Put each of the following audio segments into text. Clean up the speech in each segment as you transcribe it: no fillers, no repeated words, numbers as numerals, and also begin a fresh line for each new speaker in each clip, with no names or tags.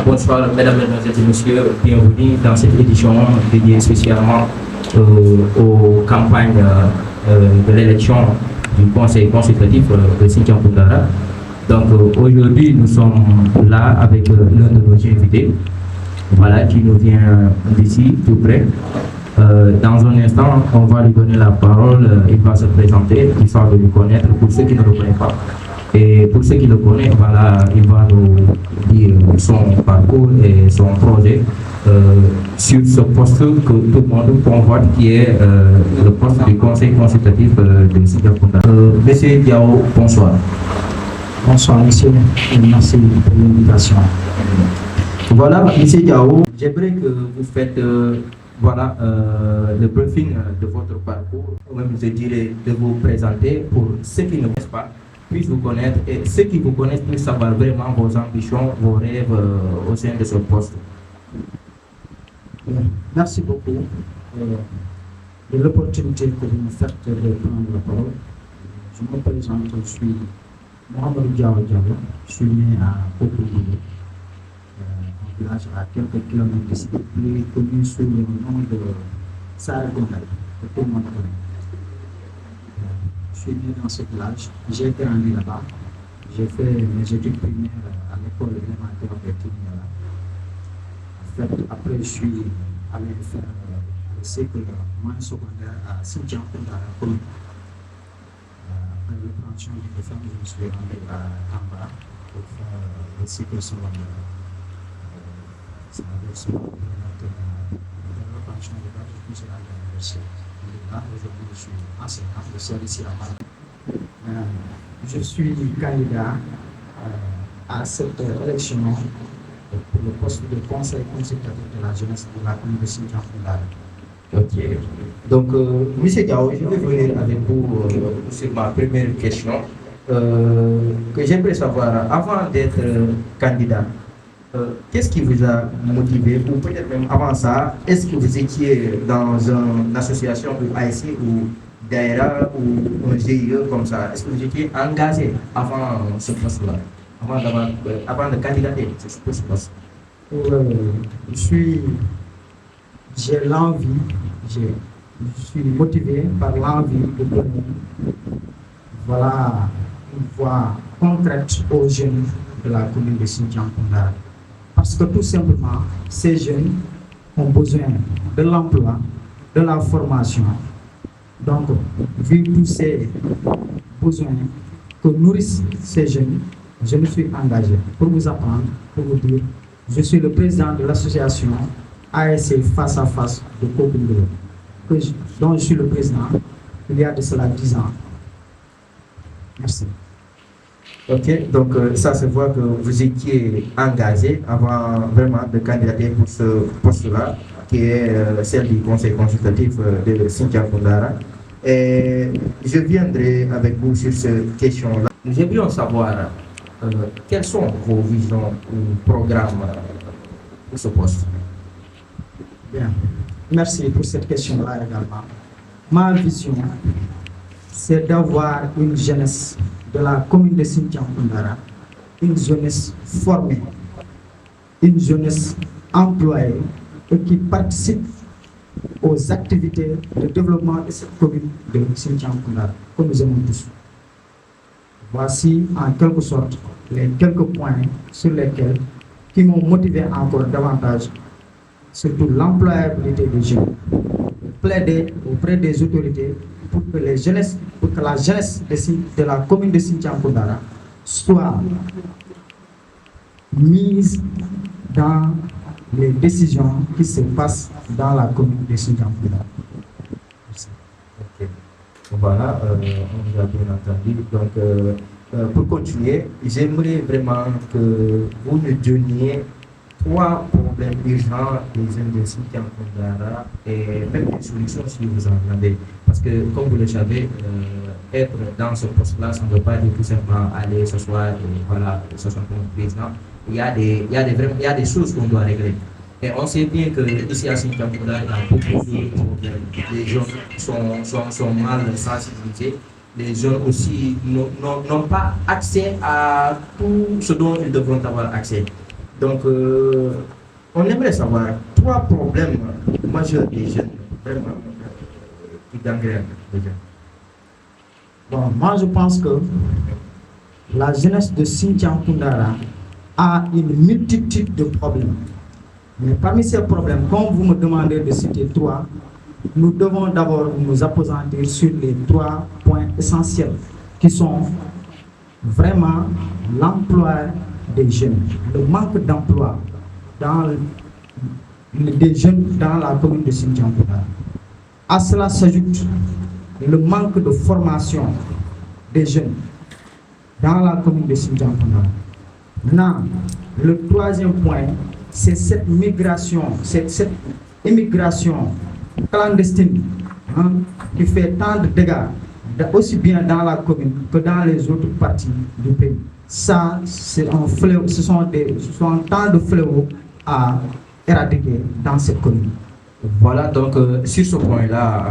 bonsoir, mesdames, mesdemoiselles et messieurs. Bienvenue dans cette édition dédiée spécialement aux campagnes de l'élection du Conseil consultatif de Sinthiou Koundara. Donc aujourd'hui, nous sommes là avec l'un de nos invités, voilà, qui nous vient d'ici, tout près. Dans un instant, on va lui donner la parole, il va se présenter, histoire de le connaître pour ceux qui ne le connaissent pas. Et pour ceux qui le connaissent, voilà, il va nous dire son parcours et son projet sur ce poste que tout le monde convoite, qui est le poste du Conseil consultatif de Sinthiou Koundara. Monsieur Diao, bonsoir.
Bonsoir, monsieur, et merci pour l'invitation.
Voilà, monsieur Diao, j'aimerais que vous faites voilà, le briefing de votre parcours, ou même je dirais de vous présenter pour ceux qui ne connaissent pas, puissent vous connaître, et ceux qui vous connaissent puissent savoir vraiment vos ambitions, vos rêves au sein de ce poste.
Merci beaucoup de l'opportunité que vous me faites de prendre la parole. Je me présente, je suis Mohamed Diao Diallo, je suis né à Popoulou, un village à quelques kilomètres d'ici, plus connu sous le nom de Saragonal, que tout le monde connaît. Je suis né dans ce village, j'ai grandi là-bas, j'ai fait mes études primaires à l'école élémentaire de Tignala. En fait, après je suis allé faire le cycle moyen secondaire à Sinthiou Koundara. Après l'obtention du diplôme, je me suis rendu à Tamba pour faire le cycle secondaire. Ça avait son l'obtention du bac, je me suis rendu à l'université. Là, aujourd'hui, je suis enseignant de service à Maroc. Je suis candidat à cette élection pour le poste de conseil consultatif de la jeunesse de la commune de Sinthiou Koundara.
Ok. Donc, monsieur Diao, je vais venir avec vous sur ma première question que j'aimerais savoir. Avant d'être candidat, qu'est-ce qui vous a motivé, ou peut-être même avant ça, est-ce que vous étiez dans une association ou ASC ou DAERA ou un GIE comme ça? Est-ce que vous étiez engagé avant ce poste-là, avant de candidater sur ce poste?
J'ai l'envie, je suis motivé par l'envie de donner, voilà, une voix concrète aux jeunes de la commune de Sinthiou Koundara. Parce que tout simplement, ces jeunes ont besoin de l'emploi, de la formation. Donc, vu tous ces besoins que nourrissent ces jeunes, je me suis engagé pour vous apprendre, pour vous dire, je suis le président de l'association ASC Face à Face de Popoulou, dont je suis le président il y a de cela 10 ans. Merci.
Ok, donc ça se voit que vous étiez engagé avant vraiment de candidater pour ce poste-là, qui est celle du Conseil consultatif de Sinthiou Koundara. Et je viendrai avec vous sur cette question-là. Nous aimerions savoir quelles sont vos visions ou programmes pour ce poste.
Bien, merci pour cette question-là également. Ma vision, c'est d'avoir une jeunesse de la commune de Sinthiou Koundara, une jeunesse formée, une jeunesse employée et qui participe aux activités de développement de cette commune de Sinthiou Koundara, que nous aimons tous. Voici en quelque sorte les quelques points sur lesquels qui m'ont motivé encore davantage, surtout l'employabilité des jeunes, plaider auprès des autorités pour que la jeunesse de la commune de Sinthiou Koundara soit mise dans les décisions qui se passent dans la commune de Sinthiou Koundara.
Ok. Voilà, on vous a bien entendu. Donc, pour continuer, j'aimerais vraiment que vous nous donniez 3 problèmes urgents des jeunes de Sinthiou Koundara et même des solutions si vous en avez. Parce que, comme vous le savez, être dans ce poste-là, ça ne veut pas dire tout simplement aller ce soir et voilà, ce soir comme président. Il y a des choses qu'on doit régler. Et on sait bien qu'ici à Sinthiou Koundara, il y a beaucoup de problèmes. Les jeunes sont mal sensibilisés. Les jeunes aussi n'ont pas accès à tout ce dont ils devront avoir accès. Donc, on aimerait savoir 3 problèmes majeurs des jeunes, vraiment, qui gangrènent les jeunes.
Bon, moi je pense que la jeunesse de Sinthiang Koundara a une multitude de problèmes. Mais parmi ces problèmes, comme vous me demandez de citer 3, nous devons d'abord nous appesantir sur les 3 points essentiels qui sont vraiment l'emploi des jeunes, le manque d'emploi des jeunes dans la commune de Sinthiang Koundara. À cela s'ajoute le manque de formation des jeunes dans la commune de Sinthiang Koundara. Maintenant, le 3e point, c'est cette migration, cette immigration clandestine qui fait tant de dégâts, aussi bien dans la commune que dans les autres parties du pays. Ça, c'est un fléau, ce sont tant de fléaux à éradiquer dans cette commune.
Voilà, donc sur ce point-là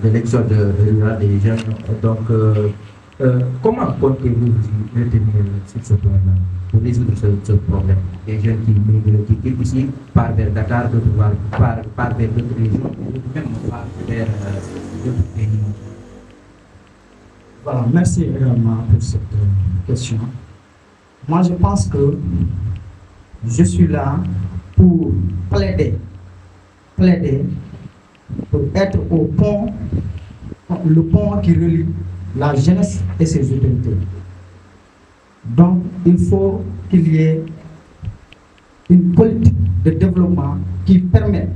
de l'exode rural des jeunes, donc comment comptez-vous retenir sur ce point-là pour résoudre ce problème? Des jeunes qui migrent, qui quittent ici, partent vers Dakar, d'autres partent vers d'autres régions, et même partent vers d'autres pays.
Voilà, merci également pour cette question. Moi, je pense que je suis là pour plaider pour être au pont, le pont qui relie la jeunesse et ses autorités. Donc, il faut qu'il y ait une politique de développement qui permette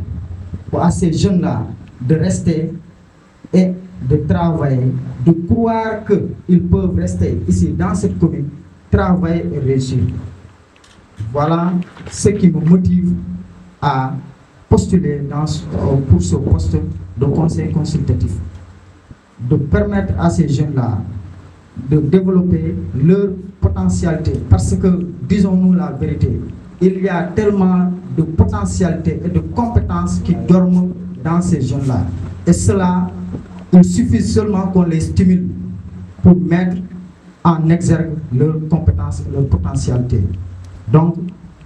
à ces jeunes-là de rester et de travailler, de croire qu'ils peuvent rester ici dans cette commune, travailler et réussir. Voilà ce qui me motive à postuler pour ce poste de conseil consultatif. De permettre à ces jeunes-là de développer leur potentialité. Parce que, disons-nous la vérité, il y a tellement de potentialité et de compétences qui dorment dans ces jeunes-là. Et cela, il suffit seulement qu'on les stimule pour mettre en exergue leurs compétences et leur potentialité. Donc,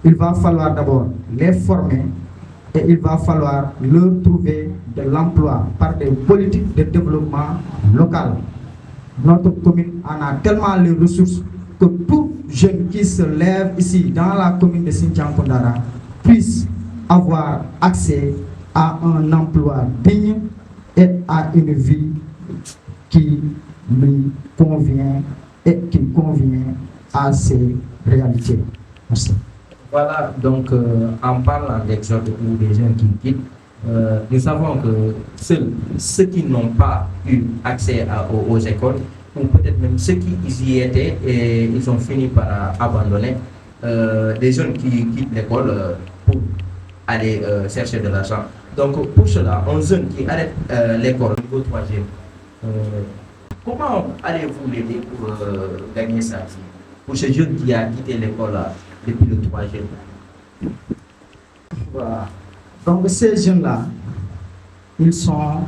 il va falloir d'abord les former et il va falloir leur trouver de l'emploi par des politiques de développement local. Notre commune en a tellement les ressources que tout jeune qui se lève ici dans la commune de Sinthiang Koundara puisse avoir accès à un emploi digne et à une vie qui lui convient et qui convient à ses réalités. Merci.
Voilà, donc en parlant d'exode ou des jeunes qui quittent, nous savons que seuls ceux qui n'ont pas eu accès aux écoles, ou peut-être même ceux qui y étaient et ils ont fini par abandonner, des jeunes qui quittent l'école pour aller chercher de l'argent. Donc pour cela, un jeune qui arrête l'école au niveau 3e, comment allez-vous l'aider pour gagner sa vie? Pour ce jeune qui a quitté l'école depuis le 3e.
Voilà. Donc ces jeunes-là, ils sont,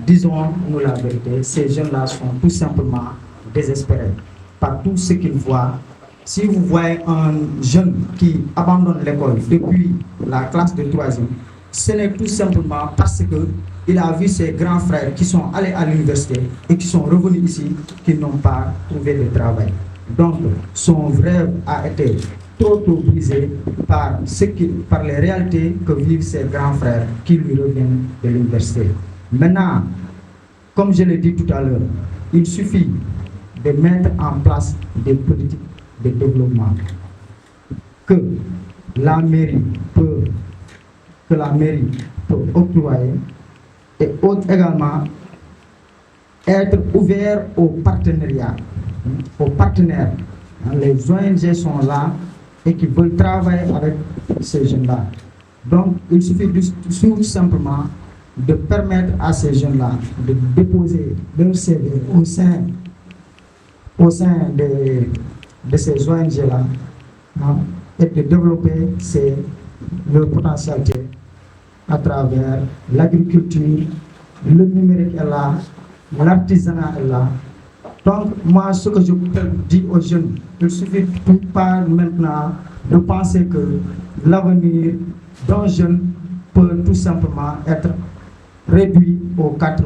disons-nous la vérité, ces jeunes-là sont tout simplement désespérés par tout ce qu'ils voient. Si vous voyez un jeune qui abandonne l'école depuis la classe de 3e, ce n'est tout simplement parce qu'il a vu ses grands frères qui sont allés à l'université et qui sont revenus ici, qui n'ont pas trouvé de travail. Donc, son rêve a été trop tôt brisé par les réalités que vivent ses grands frères qui lui reviennent de l'université. Maintenant, comme je l'ai dit tout à l'heure, il suffit de mettre en place des politiques de développement que la mairie peut octroyer et également être ouvert aux partenariats, aux partenaires. Les ONG sont là et qui veulent travailler avec ces jeunes-là. Donc, il suffit tout simplement de permettre à ces jeunes-là de déposer leur CV au sein de ces ONG-là et de développer leur potentialité à travers l'agriculture, le numérique est là, l'artisanat est là. Donc, moi, ce que je dis aux jeunes, il suffit pas maintenant de penser que l'avenir d'un jeune peut tout simplement être réduit aux quatre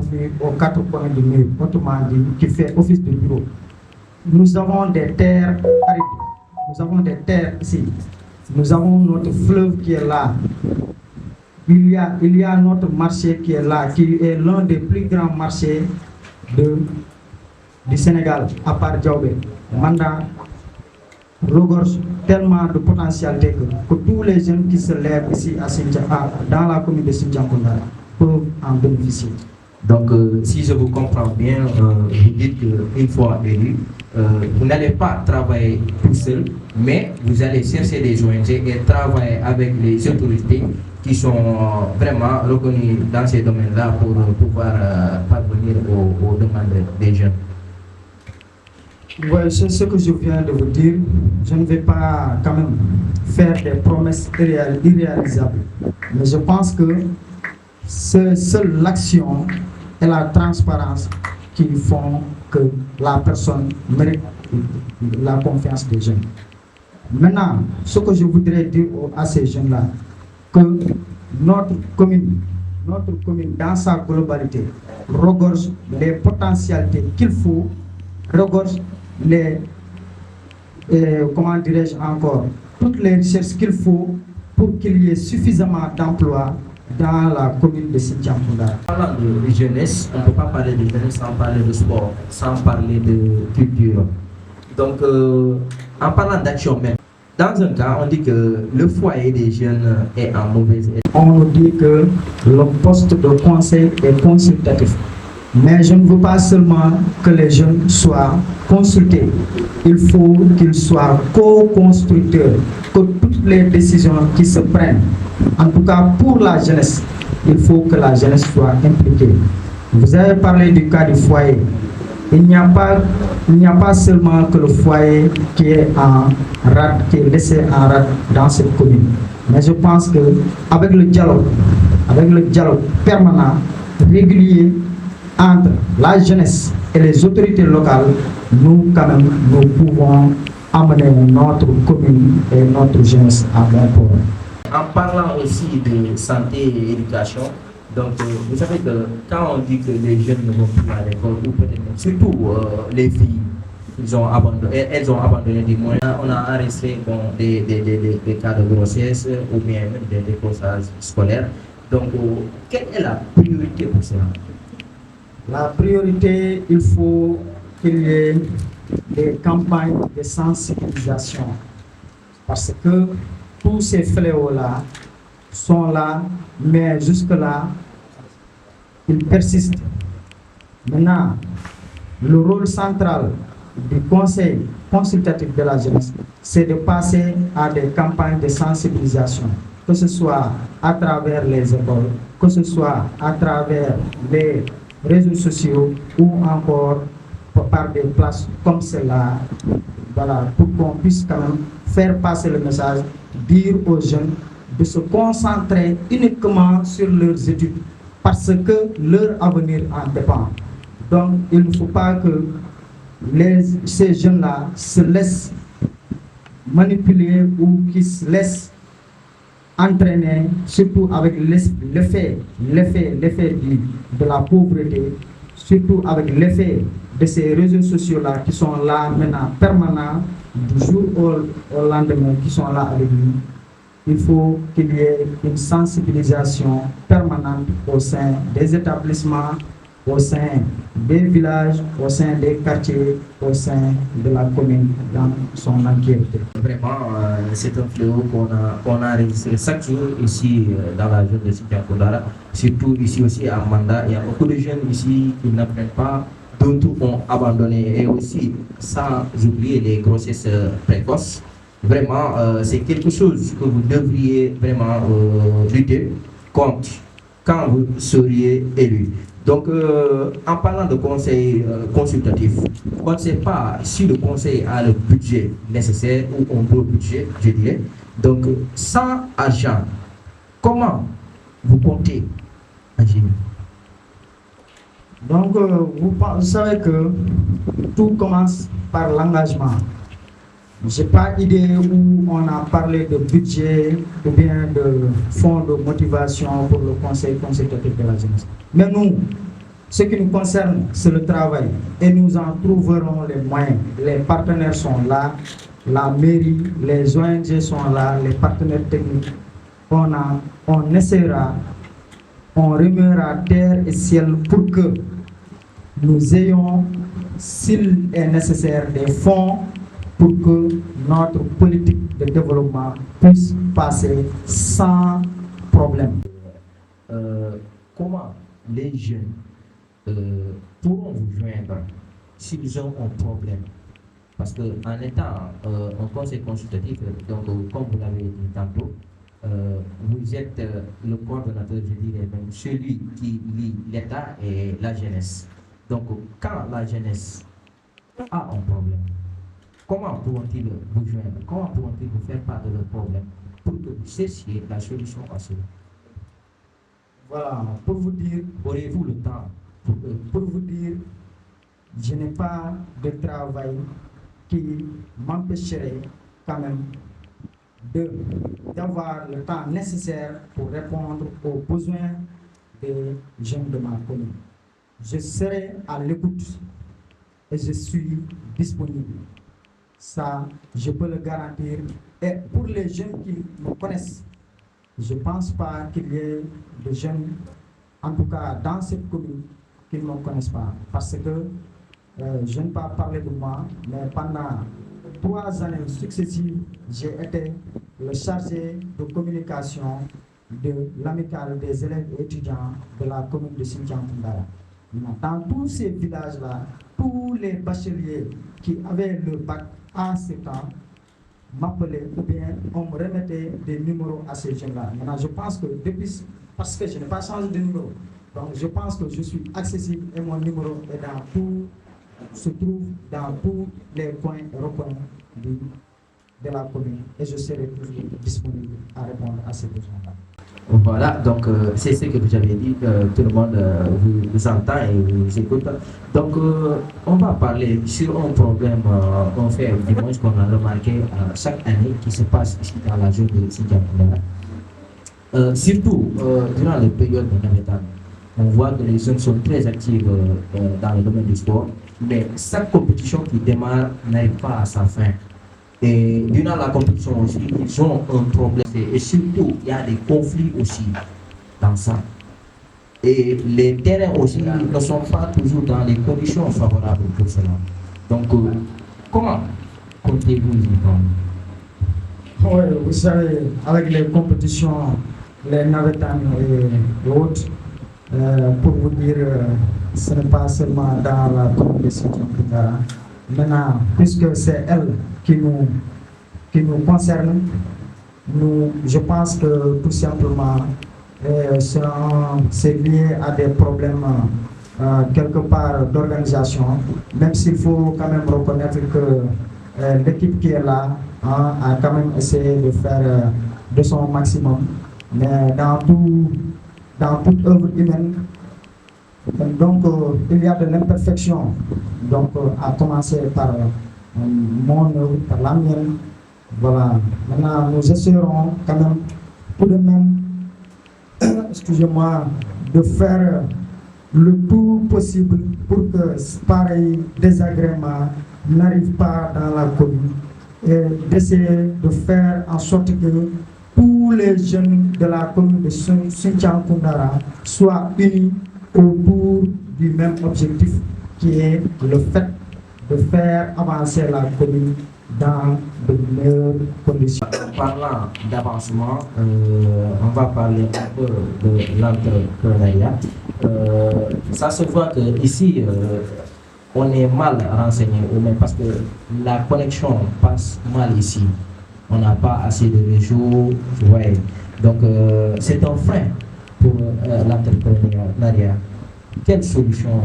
coins du mur, autrement dit, qui fait office de bureau. Nous avons des terres arides, nous avons des terres ici, nous avons notre fleuve qui est là. Il y a notre marché qui est là, qui est l'un des plus grands marchés du Sénégal, à part Diaobé. Manda regorge tellement de potentialité que tous les jeunes qui se lèvent ici dans la commune de Sindian-Koundara peuvent en bénéficier.
Donc, si je vous comprends bien, vous dites qu'une fois élu, vous n'allez pas travailler tout seul, mais vous allez chercher des ONG et travailler avec les autorités qui sont vraiment reconnues dans ces domaines-là pour pouvoir parvenir aux demandes des jeunes.
Oui, c'est ce que je viens de vous dire. Je ne vais pas quand même faire des promesses irréalisables. Mais je pense que c'est seule l'action et la transparence qui font que la personne mérite la confiance des jeunes. Maintenant, ce que je voudrais dire à ces jeunes-là, que notre commune dans sa globalité regorge les potentialités qu'il faut, regorge comment dirais-je encore, toutes les richesses qu'il faut pour qu'il y ait suffisamment d'emplois dans la commune de Sindian-Koundara.
En parlant de jeunesse, on ne peut pas parler de jeunesse sans parler de sport, sans parler de culture. Donc, en parlant d'action même, dans un cas, on dit que le foyer des jeunes est en mauvaise état.
On nous dit que le poste de conseil est consultatif. Mais je ne veux pas seulement que les jeunes soient consultés. Il faut qu'ils soient co-constructeurs, que toutes les décisions qui se prennent, en tout cas pour la jeunesse, il faut que la jeunesse soit impliquée. Vous avez parlé du cas du foyer. Il n'y a pas seulement que le foyer qui est laissé en rade dans cette commune. Mais je pense qu'avec le dialogue permanent, régulier, entre la jeunesse et les autorités locales, nous pouvons amener notre commune et notre jeunesse à bon port.
En parlant aussi de santé et éducation, donc vous savez que quand on dit que les jeunes ne vont plus à l'école, ou peut-être surtout les filles, elles ont abandonné des moyens, on a arrêté des cas de grossesse ou bien des décrochages scolaires. Donc, quelle est la priorité pour cela?
La priorité, il faut qu'il y ait des campagnes de sensibilisation. Parce que tous ces fléaux-là sont là, mais jusque-là, ils persistent. Maintenant, le rôle central du conseil consultatif de la jeunesse, c'est de passer à des campagnes de sensibilisation, que ce soit à travers les écoles, que ce soit à travers les réseaux sociaux ou encore par des places comme celle-là, voilà, pour qu'on puisse quand même faire passer le message, dire aux jeunes de se concentrer uniquement sur leurs études parce que leur avenir en dépend. Donc il ne faut pas que ces jeunes-là se laissent manipuler ou qu'ils se laissent entraîner, surtout avec l'effet de la pauvreté, surtout avec l'effet de ces réseaux sociaux-là qui sont là maintenant permanents, du jour au lendemain, qui sont là avec nous. Il faut qu'il y ait une sensibilisation permanente au sein des établissements, au sein des villages, au sein des quartiers, au sein de la commune dans son entièreté.
Vraiment, c'est un fléau qu'on a enregistré chaque jour ici dans la zone de Sindian-Koundara, surtout ici aussi à Manda. Il y a beaucoup de jeunes ici qui n'apprennent pas, d'autres ont abandonné, et aussi sans oublier les grossesses précoces. Vraiment, c'est quelque chose que vous devriez vraiment lutter contre quand vous seriez élu. Donc, en parlant de conseil consultatif, on ne sait pas si le conseil a le budget nécessaire ou un gros budget, je dirais. Donc, sans argent, comment vous comptez agir?
Donc, vous savez que tout commence par l'engagement. j'ai pas idée où on a parlé de budget ou bien de fonds de motivation pour le Conseil consultatif de la jeunesse. Mais nous, ce qui nous concerne, c'est le travail. Et nous en trouverons les moyens. Les partenaires sont là, la mairie, les ONG sont là, les partenaires techniques. On essaiera, on remuera terre et ciel pour que nous ayons, s'il est nécessaire, des fonds pour que notre politique de développement puisse passer sans problème.
Comment les jeunes pourront vous joindre s'ils ont un problème? Parce qu'en étant un conseil consultatif, donc, comme vous l'avez dit tantôt, vous êtes le coordonnateur, je dirais même celui qui lie l'État et la jeunesse. Donc, quand la jeunesse a un problème, comment pourront-ils vous joindre? Comment pourront-ils vous faire part de leur problème pour que vous cherchiez la solution à cela?
Voilà, pour vous dire,
aurez-vous le temps
pour vous dire, je n'ai pas de travail qui m'empêcherait quand même d'avoir le temps nécessaire pour répondre aux besoins des jeunes de ma commune. Je serai à l'écoute et je suis disponible. Ça, je peux le garantir. Et pour les jeunes qui me connaissent, je ne pense pas qu'il y ait de jeunes, en tout cas dans cette commune, qui ne me connaissent pas. Parce que je ne vais pas parler de moi, mais pendant 3 années successives, j'ai été le chargé de communication de l'amicale des élèves et étudiants de la commune de Sinthiang-Koundara. Dans tous ces villages-là, tous les bacheliers qui avaient le bac à 7 ans m'appelaient ou bien on me remettait des numéros à ces jeunes-là. Maintenant, je pense que depuis, parce que je n'ai pas changé de numéro, donc je pense que je suis accessible et mon numéro est dans tout, se trouve dans tous les coins et recoins de la commune et je serai toujours disponible à répondre à ces besoins-là.
Voilà, donc c'est ce que vous avez dit, tout le monde vous entend et vous écoute. Donc on va parler sur un problème, un fait du moins qu'on a remarqué chaque année qui se passe ici dans la zone de Sinthiang-Koundara. Surtout durant les périodes de Navetan, on voit que les jeunes sont très actifs dans le domaine du sport, mais chaque compétition qui démarre n'arrive pas à sa fin. Et durant la compétition aussi, ils ont un problème. Et surtout, il y a des conflits aussi dans ça. Et les terrains aussi ne sont pas toujours dans les conditions favorables pour cela. Donc, comment comptez-vous y prendre?
Oui, vous savez, avec les compétitions, les navetans et autres, pour vous dire, ce n'est pas seulement dans la commune de Sinthiang-Koundara. Maintenant, puisque c'est elle qui nous concerne, je pense que tout simplement, c'est lié à des problèmes quelque part d'organisation, même s'il faut quand même reconnaître que l'équipe qui est là a quand même essayé de faire de son maximum. Mais dans toute œuvre humaine, donc il y a de l'imperfection, donc à commencer par mon œuvre, par la mienne. Voilà. Maintenant, nous essaierons quand même, tout de même, excusez-moi, de faire le tout possible pour que pareil désagrément n'arrive pas dans la commune et d'essayer de faire en sorte que tous les jeunes de la commune de Sinthiang-Koundara soient unis autour du même objectif qui est le fait de faire avancer la commune dans de meilleures conditions.
En parlant d'avancement, on va parler un peu de l'entrepreneuriat. Ça se voit qu'ici, on est mal renseigné, ou même parce que la connexion passe mal ici. On n'a pas assez de réseaux, ouais. Donc c'est un frein pour l'entrepreneuriat. Quelle solution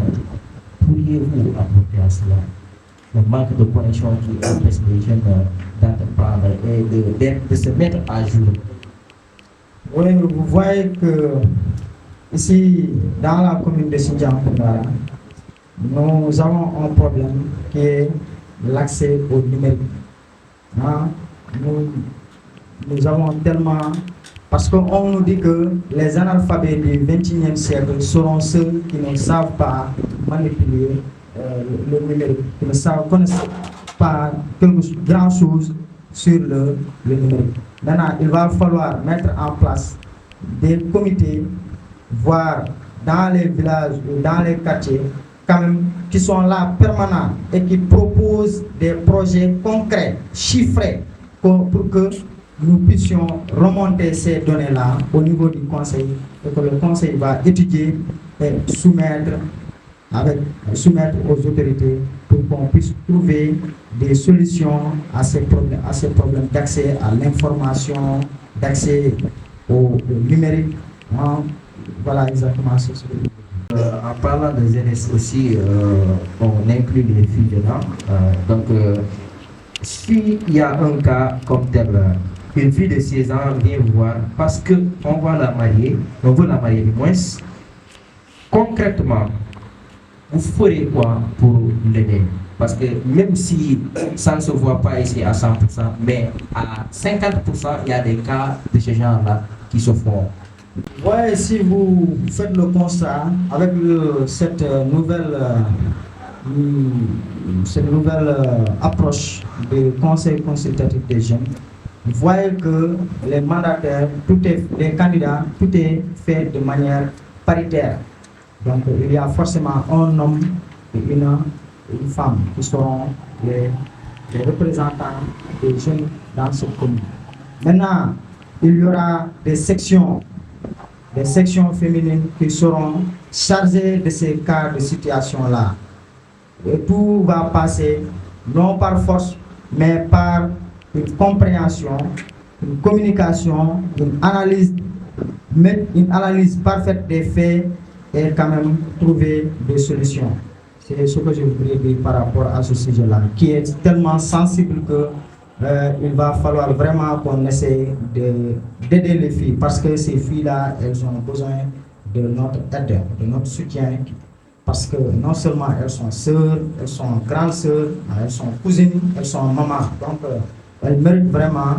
pourriez-vous apporter à cela? Le manque de connexion qui empêche les jeunes d'entreprendre et de se mettre à jour.
Oui, vous voyez que ici, dans la commune de Sinthiang-Koundara, nous avons un problème qui est l'accès au numérique. Hein, nous avons tellement... Parce qu'on nous dit que les analphabètes du XXIe siècle seront ceux qui ne savent pas manipuler le numérique, qui ne connaissent pas grand-chose sur le numérique. Maintenant, il va falloir mettre en place des comités, voire dans les villages ou dans les quartiers, quand même, qui sont là permanents et qui proposent des projets concrets, chiffrés, pour que nous puissions remonter ces données-là au niveau du conseil et que le conseil va étudier et soumettre aux autorités pour qu'on puisse trouver des solutions à ces problèmes d'accès à l'information, d'accès au numérique. Voilà exactement ce que je veux dire.
En parlant de jeunesse aussi, on inclut les filles dedans. Donc, s'il y a un cas comme tel, une fille de 16 ans vient voir parce qu'on va la marier, on veut la marier du moins, concrètement, vous ferez quoi pour l'aider? Parce que même si ça ne se voit pas ici à 100%, mais à 50%, il y a des cas de ce genre-là qui se font.
Ouais, si vous faites le constat avec cette nouvelle approche du Conseil consultatif des jeunes, vous voyez que les mandataires, les candidats, tout est fait de manière paritaire. Donc il y a forcément un homme et une femme qui seront les représentants des jeunes dans cette commune. Maintenant, il y aura des sections féminines qui seront chargées de ces cas de situation-là. Et tout va passer, non par force, mais par une compréhension, une communication, une analyse parfaite des faits et quand même trouver des solutions. C'est ce que je voudrais dire par rapport à ce sujet-là, qui est tellement sensible que il va falloir vraiment qu'on essaie d'aider les filles, parce que ces filles-là, elles ont besoin de notre aide, de notre soutien, parce que non seulement elles sont sœurs, elles sont grandes sœurs, elles sont cousines, elles sont mamans. Donc elles méritent vraiment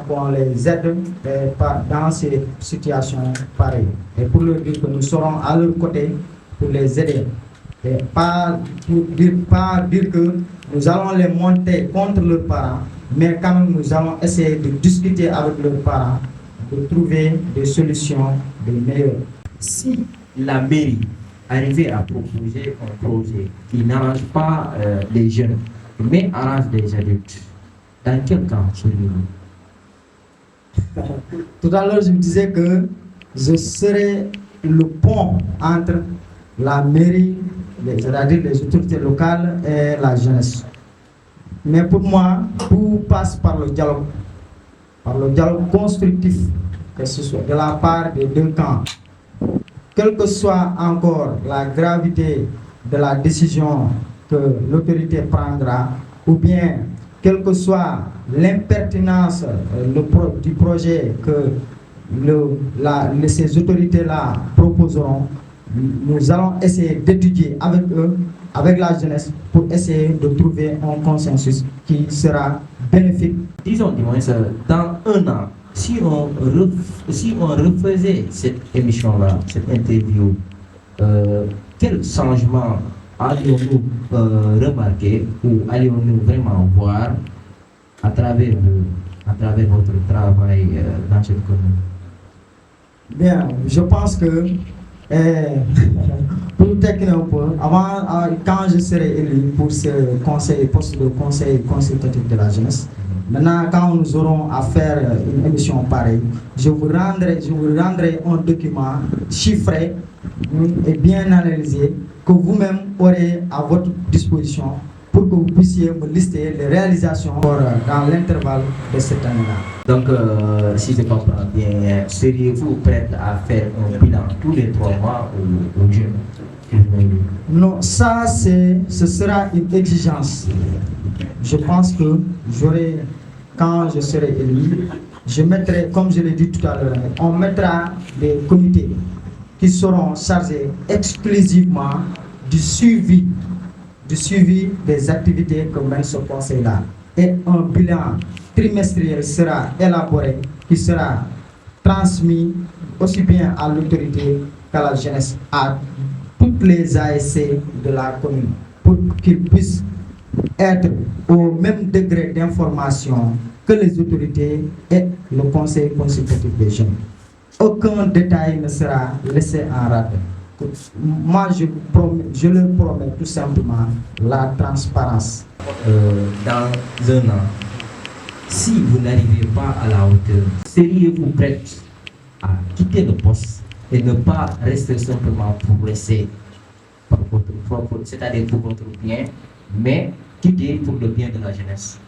qu'on les aide dans ces situations pareilles. Et pour leur dire que nous serons à leur côté pour les aider. Et pas dire que nous allons les monter contre leurs parents, mais quand même nous allons essayer de discuter avec leurs parents, de trouver des solutions de meilleures.
Si la mairie arrivait à proposer un projet qui n'arrange pas les jeunes, mais arrange les adultes, dans quel cas seriez-vous?
Tout à l'heure, je me disais que je serais le pont entre la mairie, c'est-à-dire les autorités locales et la jeunesse. Mais pour moi, tout passe par le dialogue constructif, que ce soit de la part des deux camps. Quelle que soit encore la gravité de la décision que l'autorité prendra, ou bien quelle que soit l'impertinence du projet que ces autorités-là proposeront, nous allons essayer d'étudier avec eux, avec la jeunesse, pour essayer de trouver un consensus qui sera bénéfique.
Disons du moins, dans un an, si on refaisait cette émission-là, cette interview, quel changement allions-nous remarquer ou allions-nous vraiment voir à travers votre travail dans cette commune?
Bien, je pense que pour techniquer un peu, quand je serai élu pour ce poste de conseil consultatif de la jeunesse, maintenant, quand nous aurons à faire une émission pareille, je vous rendrai un document chiffré et bien analysé que vous-même aurez à votre disposition pour que vous puissiez me lister les réalisations dans l'intervalle de cette année-là.
Donc, si je comprends bien, seriez-vous prête à faire un bilan tous les 3 mois aux jeunes?
Non, ça, ce sera une exigence. Je pense que quand je serai élu, je mettrai, comme je l'ai dit tout à l'heure, on mettra des comités qui seront chargés exclusivement du suivi des activités que mène ce conseil-là. et un bilan trimestriel sera élaboré, qui sera transmis aussi bien à l'autorité qu'à la jeunesse, à toutes les ASC de la commune, pour qu'ils puissent être au même degré d'information que les autorités et le conseil consultatif des jeunes. Aucun détail ne sera laissé en rade. Moi, je leur promets tout simplement la transparence.
Dans un an, si vous n'arrivez pas à la hauteur, seriez-vous prête à quitter le poste et ne pas rester simplement pour laisser par votre propre, c'est-à-dire pour votre bien, mais quitter pour le bien de la jeunesse?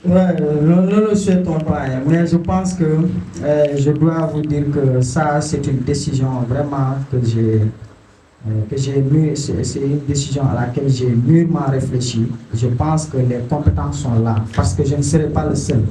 Ouais, nous le souhaitons pas, mais je pense que je dois vous dire que ça, c'est une décision vraiment que j'ai c'est une décision à laquelle j'ai mûrement réfléchi. Je pense que les compétences sont là, parce que je ne serai pas le seul.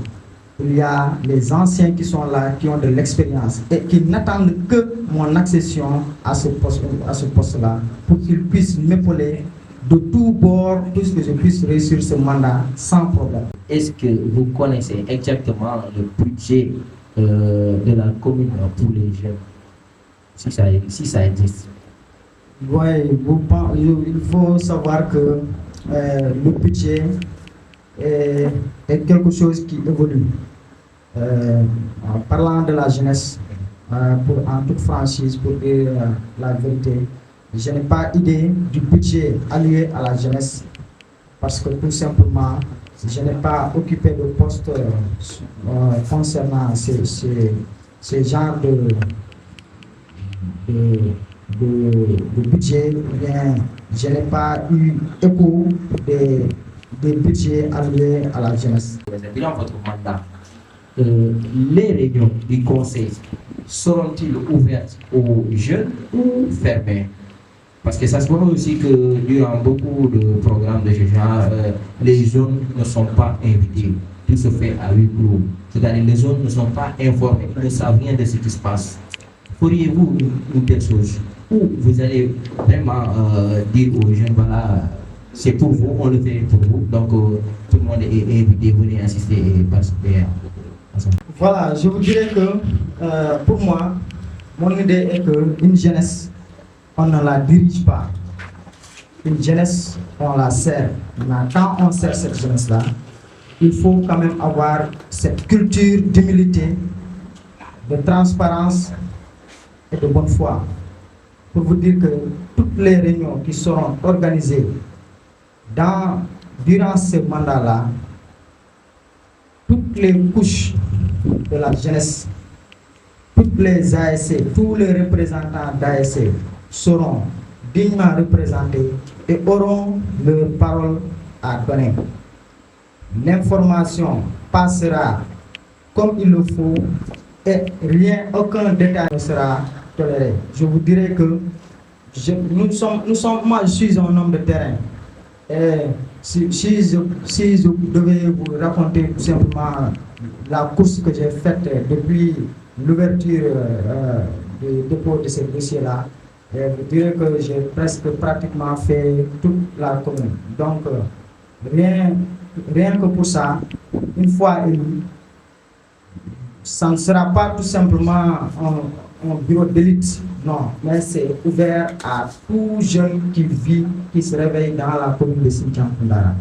Il y a les anciens qui sont là, qui ont de l'expérience et qui n'attendent que mon accession à ce poste-là, pour qu'ils puissent m'épauler de tous bords, pour que je puisse réussir ce mandat sans problème.
Est-ce que vous connaissez exactement le budget de la commune pour les jeunes, si ça existe?
Oui, il faut savoir que le budget est quelque chose qui évolue. En parlant de la jeunesse, en toute franchise, pour dire la vérité, je n'ai pas idée du budget alloué à la jeunesse, parce que tout simplement, je n'ai pas occupé de poste concernant ce genre de budget. Bien, je n'ai pas eu écho des budgets alloués à la jeunesse.
Durant votre mandat, les réunions du conseil seront-ils ouvertes aux jeunes ou fermées? Parce que ça se voit aussi que durant beaucoup de programmes de ce genre, les jeunes ne sont pas invités. Tout se fait à huis clos. C'est-à-dire que les jeunes ne sont pas informés, ils ne savent rien de ce qui se passe. Feriez-vous une telle chose? Ou vous allez vraiment dire aux jeunes, voilà, c'est pour vous, on le fait pour vous. Donc tout le monde est invité, venez assister et participer à ça.
Voilà, je vous dirais que pour moi, mon idée est qu'une jeunesse, on ne la dirige pas. Une jeunesse, on la sert. Mais quand on sert cette jeunesse-là, il faut quand même avoir cette culture d'humilité, de transparence et de bonne foi. Pour vous dire que toutes les réunions qui seront organisées durant ce mandat-là, toutes les couches de la jeunesse, toutes les ASC, tous les représentants d'ASC seront dignement représentés et auront leur parole à donner. L'information passera comme il le faut et aucun détail ne sera toléré. Je vous dirais que moi je suis un homme de terrain. Et si je devais vous raconter tout simplement la course que j'ai faite depuis l'ouverture du dépôt de ces dossiers-là, je vous dirais que j'ai pratiquement fait toute la commune. Donc, rien que pour ça, une fois élu, ça ne sera pas tout simplement un bureau d'élite, non, mais c'est ouvert à tout jeune qui se réveille dans la commune de Sinthiang Koundara.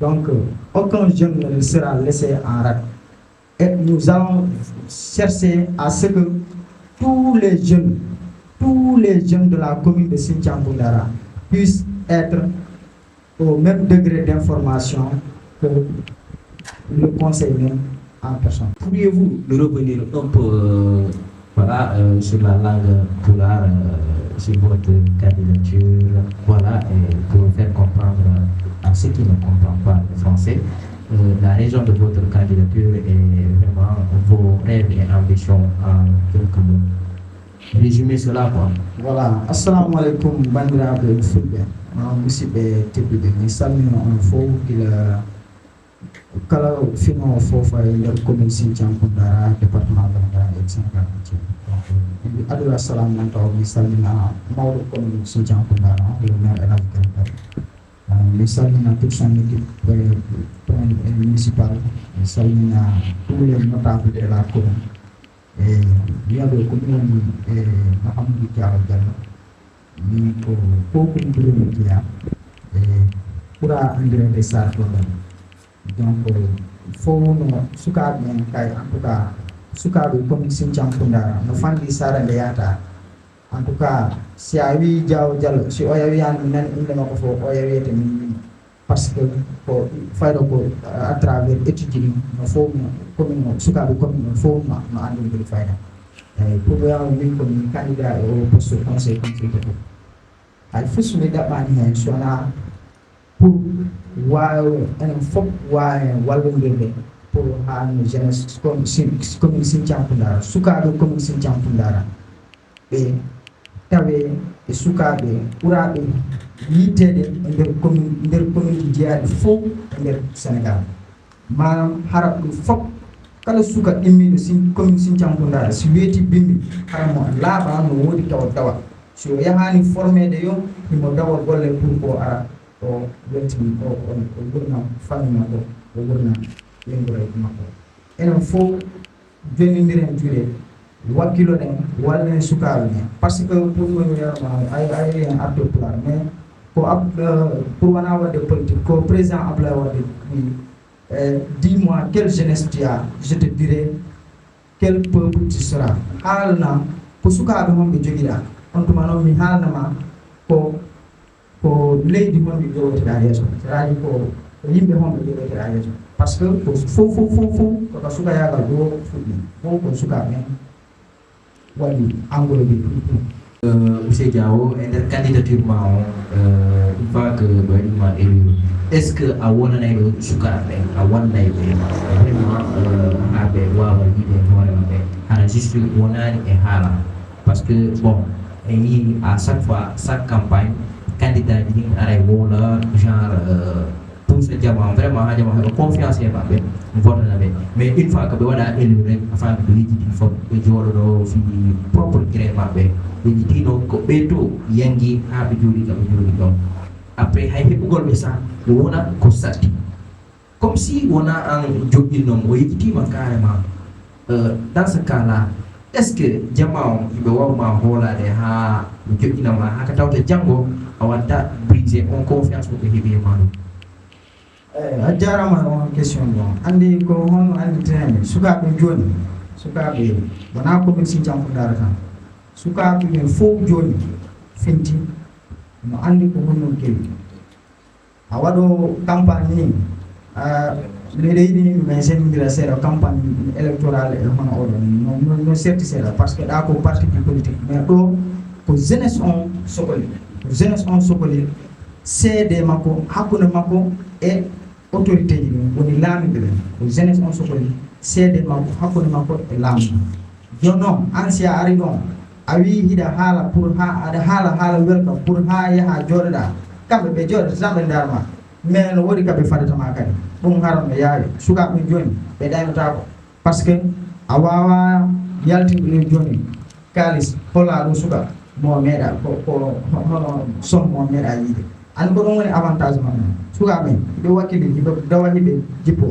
Donc, aucun jeune ne sera laissé en rade. Et nous allons chercher à ce que tous les jeunes de la commune de Sinthiang Koundara puissent être au même degré d'information que le conseil même en personne.
Pourriez-vous nous revenir un peu sur la langue pulaar, sur votre candidature, voilà, et pour faire comprendre à ceux qui ne comprennent pas le français, la raison de votre candidature et vraiment vos rêves et ambitions en quelques mots. Résumez cela, quoi.
Voilà. Assalamu alaikum, bandiraɓe fulɓe, musidɓe tedduɓe, mi salmina on fof gila kala finowo fof e nder commune Sinthiang Koundara, département Vélingara et Sénégal entier. Donc mi adula salam noon taw mi salmina mawɗo commune Sinthiang Koundara, le maire El Hadji Kane Ba, mi salmina toute son équipe municipale, mi salmina tous les notables de la commune. Et wiyaɓe ko ɗum e Mahamadou Diaw Diallo min ko fof ko mbiɗomi jeeya e ɓura andirede sar ɗo ɗon donc fof no sukaɓe en kay en tout cas sukaɓe commune Sinthiang Koundara no fanɗi sara nde yahata en tout cas si a wi Diaw Diallo si oya wiyani nani inde makko fof oya wiyete min par ce que ko fayɗo ko à travers étude ɗi no fof commune o sukaɓe commune o fof no andodiri fayda eyyi pour wiyama min komi candidat e o poste conseil consultatif hay fof somi ɗaɓɓani hen sowona pour waw enen fof wawa hen wallodirde pour ha no jeunesse commune Sinthiang Koundara sukaɓe commune Sinthiang Koundara ɓe tawe e sukaɓe ɓuraɓe yittede e nder commune ji jeeyaɗi fof e nder Sénégal manam hara ɗum fof kala suka immiɗo commune Sinthiang Koundara si weeti bimbi hara mo laaɓa no woodi tawa dawa so yahani formede yo imo dawa golle pour ko ara o weltini o gurnam famille makko o gurnam ɓengureji makko enen fof jonodiren juuɗe wakkiloɗen wallen sukaɓe ɓe par ce que pour wiyama ayi en arde pulaar mais ko pour wona wadde politique ko président Abdoulaye Wade dis-moi quelle jeunesse tu as, je te dirai quel peuple tu seras. Haalna ko sukaɓe honɓe joguiɗa on tuma noon mi haalnama ko leydi honɓe ƴewoteɗa yeeso c'est-à-dire ko yimɓe honɓe ƴewoteɗa yeeso par ce que ko fof koko sukayagal ɗo fuɗɗi fof ko sukaɓe waɗi englobe
Monsieur Diaw, nder candidature ma o une fois que ɓe waɗima élu est ce que a wonanay ɗo sukaɓe a wannay ɓe vraiment ha ɓe wawa yiide hoore maɓɓe hana juste wonani e haala par ce que bon en yii à chaque fois chaque campagne candidat ji ɗin ara wowla genre pour ce jama vraiment ha jama heɓa confiance e maɓɓe votana ɓe mais une fois que ɓe waɗa élu rek a faami ɓe yejjiti fof ɓe jooɗoɗo fi propre gré maɓɓe ɓe jitino ko ɓeydo yangi ha ɓe jooɗi ka ɓe jooɗi ɗon après hay heɓugol ɓe sa wona ko satti comme si wona an joƴƴinnomo o yejjitima carrément dans ce cas là est ce que jama o ɓe wawma hoolade ha joƴƴinama haka tawta janggo a watta brisé on confiance ko ɓe heeɓi e ma ɗum
a jarama on question bon andi ko honno anditene sukaɓe joni sukaɓe wona commune Sinthiang Koundara tan sukaɓe men fof joni fenti no andi ko honno kewi a waɗo campagne ni miɗa yiɗi yimɓe men sendidira seeɗa campagne électorale e hono oɗon no serti seeɗa par ce que ɗa ko parti du politique mais ɗo ko jeunesse on sohli seede makko hakkude makko e autorité ji ɗum woni laamiɓe ɓen ko jeunesse on sohli seede makko hakkude makko e laamu joni noon an si a ari ɗon a wi hiɗa haala pour ha aɗa haala welka pour ha yaaha jooɗoɗa kamɓe ɓe jooɗata tan ɓe darma mais no woodi kaɓe fadatama kadi ɗum haran no yaawi sukaɓe joni ɓe ɗaynotako par ce que a wawa yaltinde joni kalis holla ɗum suka mo meeɗa ko hono somme mo meeɗa yiide andi ko ɗum woni avantage maɓɓe sukaɓe ɓe wakkili hiɓe dawa hiɓe jippo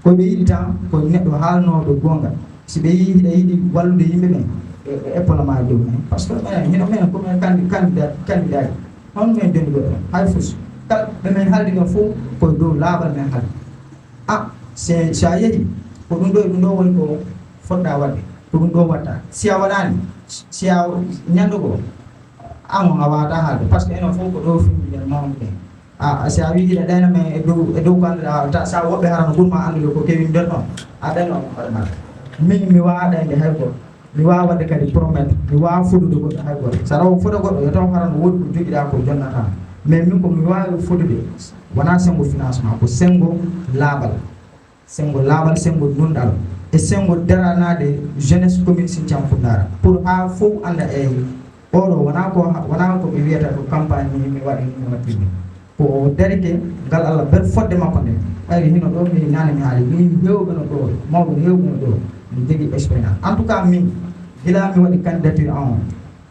koɓe yiɗi tan ko neɗɗo haalnoɓe gonga si ɓe yii hiɗa yiɗi wallude yimɓe ɓen épaulement dow men par ce que hino men komin candidat ji hono men joni ɗo hay fus kala ɓe men haaldi ɗon fof koye dow laaɓal men haaldi so a yeehi ko ɗum ɗo woni ko fotɗa wadde ko ɗum ɗo watta si a waɗani si a ñande goo amon a wawata haalde par ce que enen fof ko ɗo fimɓiɗen mawde ɗen si a wi hiɗa ɗayna men e dow ko annduɗa sa woɓɓe harano ɓurma andude ko kewi nder ɗon a ɗayno hoɗe maɗa min mi wawa ɗayde hay goto mi wawa wadde kadi promettre mi wawa fodude goɗɗo hay goto sa raw foda goɗɗo yo taw harano woodi ko joguiɗa ko jonnata mais min ko mi wawi fodude wona sengo financement ko sengo laaɓal sengo nunɗal e sengo daranade jeunesse commune Sinthiang Koundara pour ha fof anda eyi oɗo wona ko ɓe wiyata ko campagne mi waɗi mi wattini ko darike ngal Allah ber fodde makko nde ɓayri hino ɗo mi nane mi haali min hewɓe no ɗo mawɓe hewɓe no ɗo mi jogui expérience en tout cas min gila mi waɗi candidature en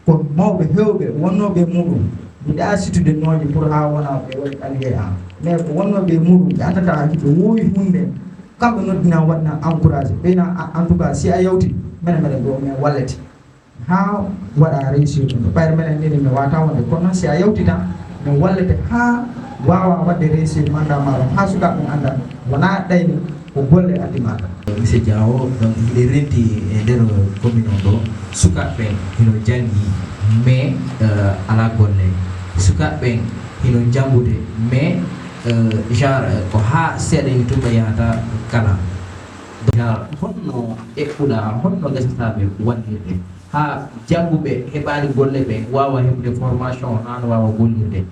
ko mawɓe hewɓe wonnoɓe muɗum biɗa situde noji pour ha wona ɓe waɗi allié an mais ko wonnoɓe muɗum ɓe andata hakki ɓe wowi hunde kamɓe noddina waɗna encouragé ɓeyna en tout cas si a yawti mene meɗen ɗo min wallete ha waɗa réussir ɗum ɓayre menen nini mi wata wonde kono noon si a yawti tan min wallete ha wawa wadde réussir manda maɗo ha sukaɓe anda wona ɗayni ko golle addi maɗa.
Monsieur Diawo donc il renti e nder commune o ɗo sukaɓe hino jangi mais ala golle sukaɓe hino jangude mais genre ko ha seeɗa ni tuma yahata kala genre honno eɓɓuɗa honno gasataɓe wallirde ha janguɓe heɓani golle ɓe wawa heɓde formation ha no wawa gollirde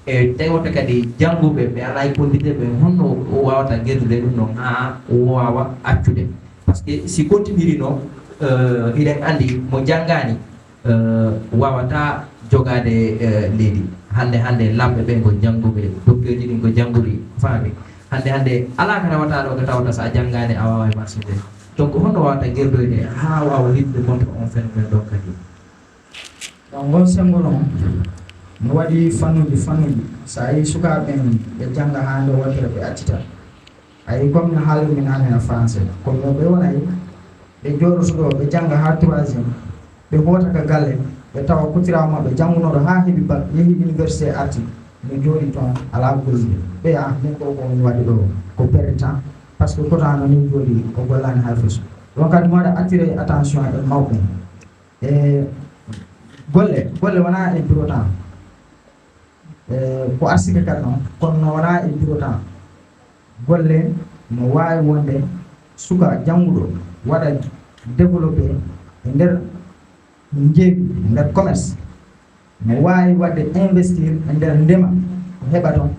e tawoto kadi janguɓe ɓe ala kondite ɓe honno wawata guerdude ɗum noon ha wawa accude par ce que si continue no iɗen andi mo janggani wawata jogade leydi hande lamɓe ɓe ko jangguɓe docteur ji ɗin ko jangguɗi faami hande ala ka tawata ɗo ko tawata sa janggani a wawa e marché de donc honno wawata guerdoyde ha wawa lidde contre on phénomène ɗo kadi
donc ngon sengo noon mi waɗi fannuji sa yi sukaɓe men ɓe jangga ha nder wontere ɓe accita ayi comme no haalirmin hanen français kono ɓe wonayi ɓe jooɗotoɗo ɓe jangga ha 3e ɓe hoota ka galle ɓe tawa kutirama ɓe jangunoɗo ha heeɓi bac yeehi université arti mi jooɗi toon ala gollude ɓe a min ɗo komi waɗi ɗo ko perde temps par ce que kotano ni jooɗi ko gollani hay feso donc kadi mi waɗa attiré attention e mawɓe e golle wona e bureau temps ko arsike kadi noon kono no wona e bureau temps golle no wawi wonde suka jannguɗo waɗa développé e nder jeeyi e nder commerce no wawi wadde investir e nder ndema ko heɓa toon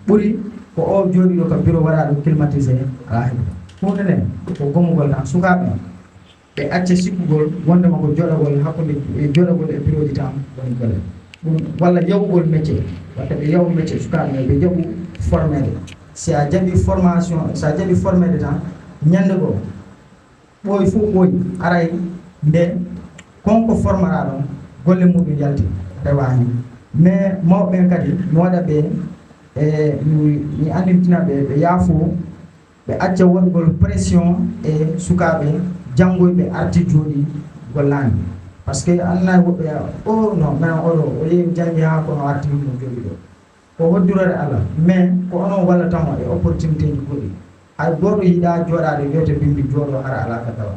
ɓuuri ko o jooɗiɗo ko bureau waɗaɗo climatisé ala heɓa hunde nde ko gommugol tan sukaɓe ɓe acca sikkugol wondema ko joɗagol hakkude joɗagol e bureau ji tan woni golle ɗum walla yawugol métier watta ɓe yawu métier sukaɓe ɓe jaɓu formede si a jaɓi formation sa jaɓi formede tan ñande goo ɓooyi fof ɓooyi aray nde konko formera ɗon golle muɗum yalti rewa hen mais mawɓe kadi mi waɗa ɓe mi andintina ɓe yaafo ɓe acca waɗugol pression e sukaɓe janggoyɓe arti jooɗi gollani par ce que annayi woɓɓe o non minen oɗo o yeehi jangi ha kono arti no jooɗi ɗo ko hoddirore Allah mais ko onon wallatamo e opportunité ji goɗɗi hay goto yiiɗa jooɗade wiyete bimbi jooɗo hara ala ka tawa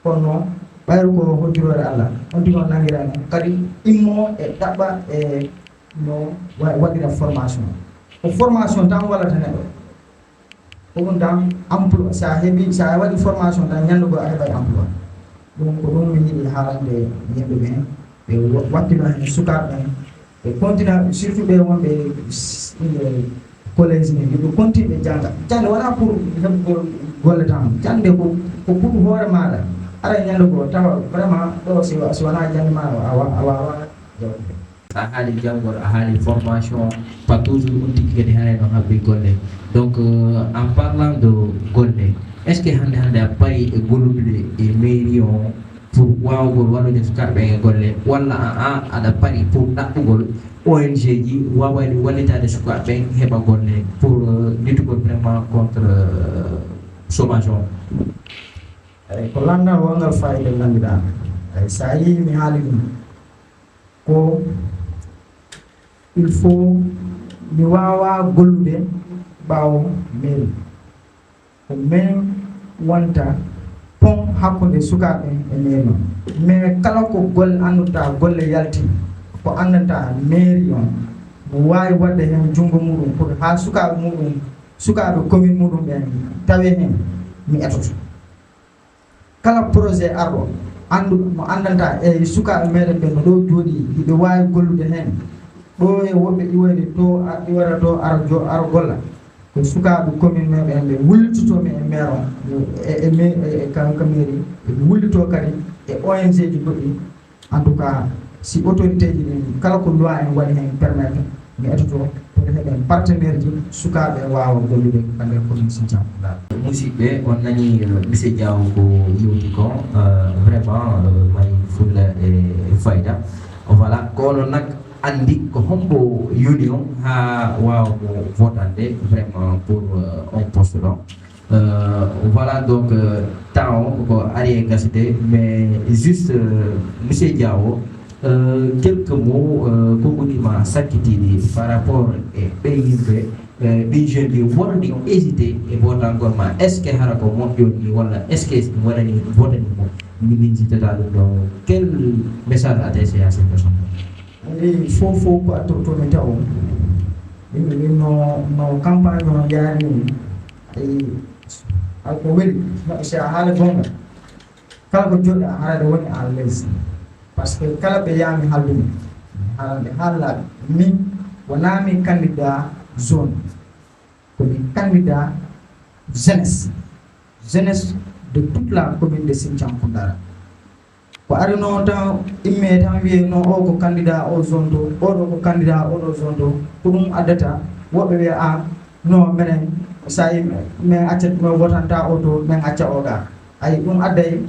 kono noon ɓayru ko hoddirore Allah on tigi on nanguira noon kadi immo e ɗaɓɓa e no waɗira formation ko formation tan wallata neɗɗo ko ɗum tan emploi sa heeɓi sa waɗi formation tan ñandugo a heɓay emploi ɗum ko ɗum mi yiɗi haalande yimɓe ɓen ɓe wakkilo hen sukaɓe ɓen ɓe continue surtout ɓe wonɓe collège ni ɓe continue ɓe jangga jande wona pour heɓgol golle tan jande ko pour hoore maɗa ara ñande goo tawa vraiment ɗo si wona jande ma a wawa jawde
a haali janngol a haali formation pas toujours on tigi kadi hane no habbi golle donc en parlant de golle est ce que hande a pari e gollude e mairie o pour wawgol wallude sukaɓe e golle walla aɗa pari pour ɗaɓɓugol ONG ji wawani wallitade sukaɓe heɓa golle pour luttugol vraiment contre chômage o
eyyi ko landal wongal fayida ganduɗa eyyi sa yi mi haali ɗum ko il faut mi wawa gollude ɓawo mairie ko min wonta pont hakkude sukaɓe e mairie on mais kala ko golle annduta golle yalti ko andanta mairie on mo wawi wadde hen junggo muɗum pour ha sukaɓe muɗum sukaɓe commune muɗum ɓen tawe hen mi etoto kala projet arɗo andu mo andanta e sukaɓe meɗen ɓe no ɗo jooɗi hiɓe wawi gollude hen ɗo e woɓɓe iwoyde to iwara to ara golla ko sukaɓe commune meɗen ɓe wullitotomi e maire on e ka mairie ɓe wullito kadi e ONG ji goɗɗi en tout cas si autorité ji ɗin kala ko loi en waɗi hen permettre mi etoto pour heɓen partenaire ji sukaɓe wawa gollude e nder commune Sinthiou
musidɓe on nani monsieur Diaw ko yewti ko vraiment mari fulla e fayda voilà ko onon nak andi ko hombo union ha waaw votande vraiment pour un poste donc voilà donc temps ko ari gasite mais juste monsieur Diawo quelques mots concrètement sakitini par rapport et payimbe des jeunes qui vont hésiter et voter encore mais est-ce que harako mo yoni wala est-ce que wala ni voter ni hésiter dans quel message adressé à ces personnes?
Il faut quoi tout metao no campagne no yani e ako weli c'est hala gonga kala ko jodi hala woni à l'aise parce que kala be yami haldu hala mi wana mi candidat zone comme candidat jeunesse de toute la commune de Sinthiang Koundara ko ari no tan imme tan wiye no o ko candidat o zone do o do ko candidat o do zone do ko dum adata wobe wiya a no menen say men accat no wotanta o do men acca o ga ay dum adday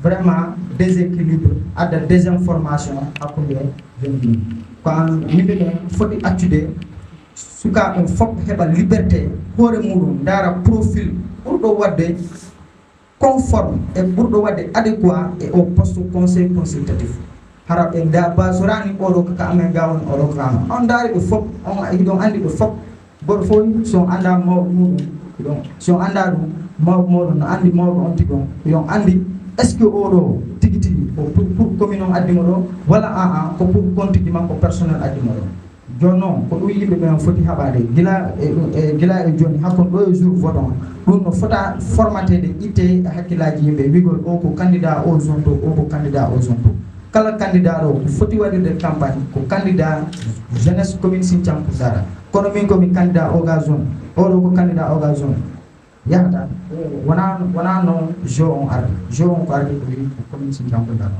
vraiment déséquilibre adda désinformation hakkunde jeune ko an yimbe be foti accude suka on fop heba liberté hore mudum dara profil burdo wadde conforme et burdo wadde adéquat et au poste conseil consultatif harab en da basorani odo ka amen gawon odo kan on dari be fop on ay don andi be fop bor fo so anda mo mudum donc so anda dum mo no andi mo on tigon yon andi est-ce que odo tigi pour commune on addi mo wala ko pour compte di man ko personnel addi mo jonno ko dum yimbe be foti habade gila e joni hakon do jour voton dum no fota formaté de ité hakkilaji yimbe wigol o ko candidat au zone o ko candidat au zone kala candidat o foti wadirde campagne ko candidat jeunesse commune Sinthiang Koundara kono min ko mi candidat au gazon o do ko candidat au gazon yahata wana no jo on ko ardi ko commune Sinthiang Koundara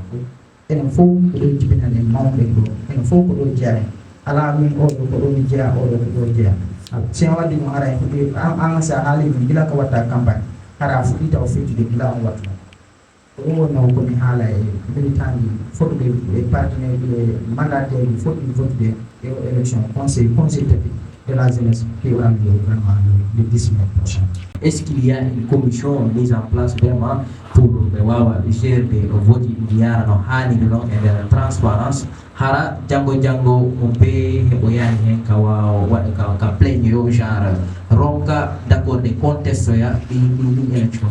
enen fo ko do jibinane mawbe do enen fo ko do jaay ala min o do ko do jeya o do jeya sen wadi mo ara en sa hali gila ko wata campagne ara fu ita o fiti de gila on watu o no ko mi hala e militant foto de partenaire de mandataire foto de vote de élection conseil de la jeunesse qui aura lieu vraiment le 10 mai prochain.
Est-ce qu'il y a une commission mise en place vraiment pour gérer le vote il no hani de et de transparence hara jango on peut boyani hen kawa wada ka plein yo genre ronka d'accord des contestes ya une élection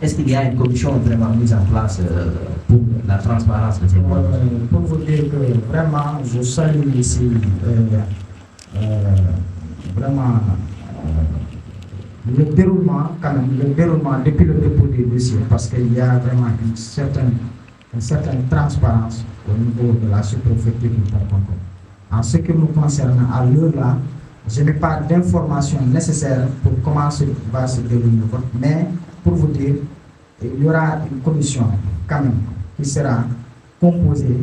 est-ce qu'il y a une commission vraiment mise en place pour la transparence de ces votes?
Pour vous dire que vraiment je salue ici vraiment le déroulement quand même depuis le dépôt des dossiers parce qu'il y a vraiment une certaine transparence au niveau de la sous-préfecture du Pont-Comté. En ce qui nous concerne à l'heure là, je n'ai pas d'informations nécessaires pour comment va se dérouler le vote, mais pour vous dire, il y aura une commission quand même qui sera composée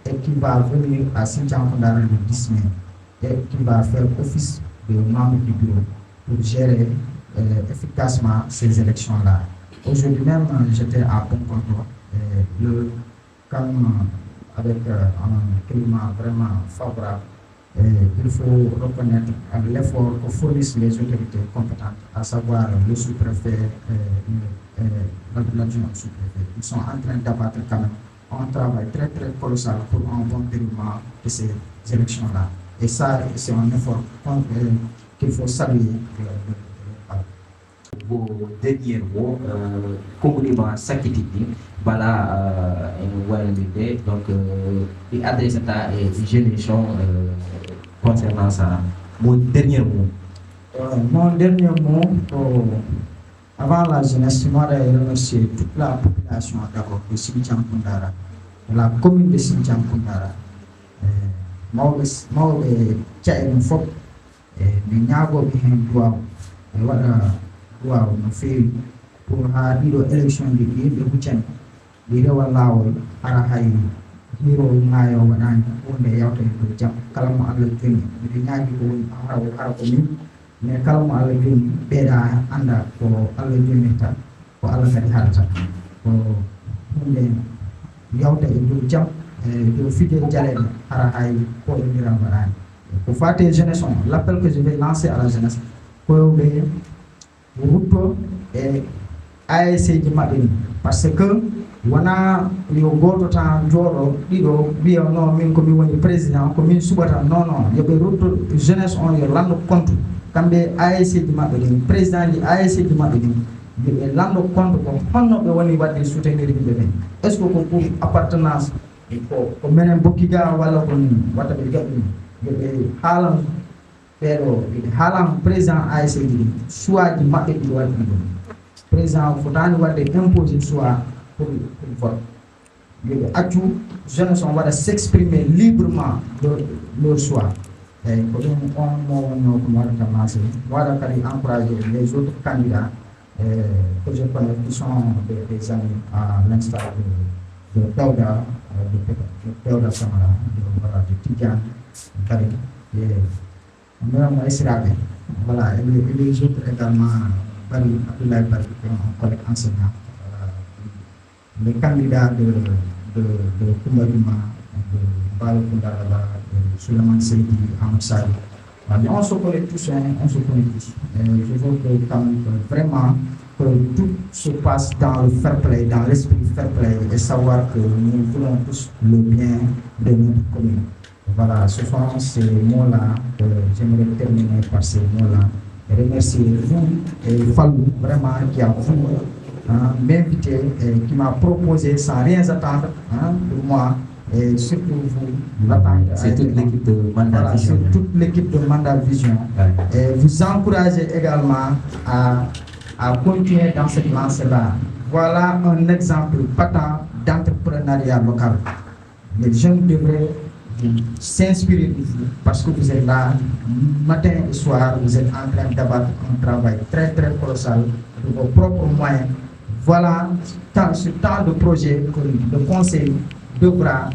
et qui va venir à Sinthiang Koundara le 10 mai et qui va faire office de membre du bureau pour gérer efficacement ces élections-là. Aujourd'hui même, j'étais à Pont-Comté, comme avec un climat vraiment favorable, il faut reconnaître l'effort que fournissent les autorités compétentes, à savoir le sous-préfet, l'adjoint sous-préfet. Ils sont en train d'abattre quand même un travail très très colossal pour un bon déroulement de ces élections-là. Et ça, c'est un effort qu'il faut saluer.
Vos derniers mots, concrètement, Sakititi, voilà, donc, il adresse à la génération concernant ça. Mon dernier mot.
Mon dernier mot, avant la jeunesse, moi, je remercie toute la population d'abord de Sinthiang Koundara, de la commune de Sinthiang Koundara. Mawɓe caɗeɗum fof mi ñaagoɓe hen duwaw e waɗa duwaw no feewi pour ha ɗiɗo élection ji ɗi yimɓe huccani ɗi rewa laawol hara hay hiiro ŋaayo waɗani hunde yawta e dow jaam kala mo Allah joni miɗo ñaagi ko woni hara ko min mais kala mo Allah joni ɓeeɗa anda ko Allah jonnirta ko Allah kadi haɗata ko hunde yawta e dow jaam de Fidel Dialé, Harahaï, pour le Miravarani. Pour faire tes jeunes, l'appel que je vais lancer à la jeunesse, pour obéir, Ruto et ASC du Madini. Parce que, wana yo goto tan joro dido biya no min ko mi woni président ko min subata non non yobe roto jeunesse on yo lando compte kambe ASC di mabbe ni président di ASC di mabbe ni yobe lando compte ko honno be woni wadde soutenir bi be est ce que ko pour appartenance ko menen bokkiga wala ko ni wata be gabbi yobe halam pero halam président ASC di choix di mabbe di wadde président fotani wadde imposer choix pour vote. Les jeunes sont va s'exprimer librement de leur choix. Et on va encourager les autres candidats que je connais qui sont des amis à l'instar de Teuda, Samara, de Tidjane, Karim, et même Israël. Voilà, et les autres également, Bari, Abdoulaye Bari, un collègue enseignant. Les candidats de Koumbalima, de Balo Koundaraba, de Suleiman Seydi, Amsari. On se connaît tous, on se connaît tous. Je veux que, quand même, vraiment que tout se passe dans le fair play, dans l'esprit fair play, et savoir que nous voulons tous le bien de notre commune. Voilà, ce sont ces mots-là que j'aimerais terminer par ces mots-là. Et remercier vous et Fallou, vraiment, qui a voulu m'inviter et qui m'a proposé sans rien attendre pour moi et surtout vous l'attendre.
C'est toute l'équipe de Mandat Vision.
C'est toute l'équipe de Mandat Vision. Ouais. Et vous encouragez également à continuer dans cette lancée-là. Voilà un exemple patent d'entrepreneuriat local. Les jeunes devraient s'inspirer de vous parce que vous êtes là matin et soir, vous êtes en train d'abattre un travail très très colossal de vos propres moyens. Voilà, ce temps de projet que le conseil devra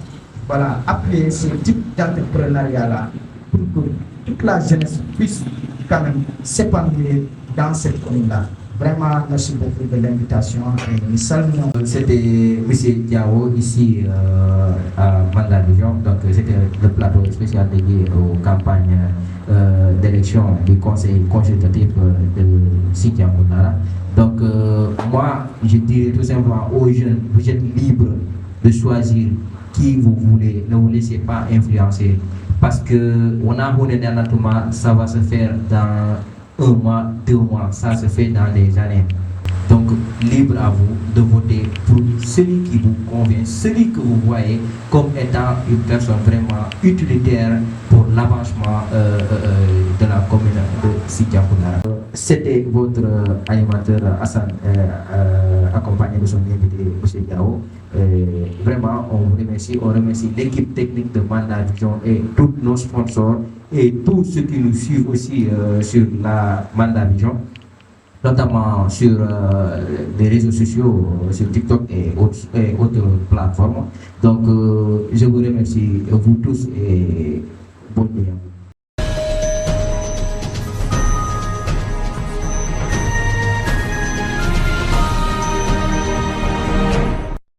appeler ce type d'entrepreneuriat-là pour que toute la jeunesse puisse quand même s'épanouir dans cette commune-là. Vraiment, merci beaucoup de l'invitation et nous saluons.
C'était M. Diao ici à Mandat Vision, donc c'était le plateau spécial dédié aux campagnes d'élection du conseil consultatif de Sintian Koundara. Donc moi, je dirais tout simplement aux jeunes, vous êtes libres de choisir qui vous voulez, ne vous laissez pas influencer parce que on a ça va se faire dans 1 mois, 2 mois, ça se fait dans des années. Donc, libre à vous de voter pour celui qui vous convient, celui que vous voyez comme étant une personne vraiment utilitaire pour l'avancement de la commune de Sintian Koundara. C'était votre animateur Hassan, accompagné de son invité M. Diao. Vraiment, on vous remercie. On remercie l'équipe technique de Mandat Vision et tous nos sponsors et tous ceux qui nous suivent aussi sur la Mandat Vision, notamment sur les réseaux sociaux, sur TikTok et autres plateformes. Donc, je vous remercie, vous tous, et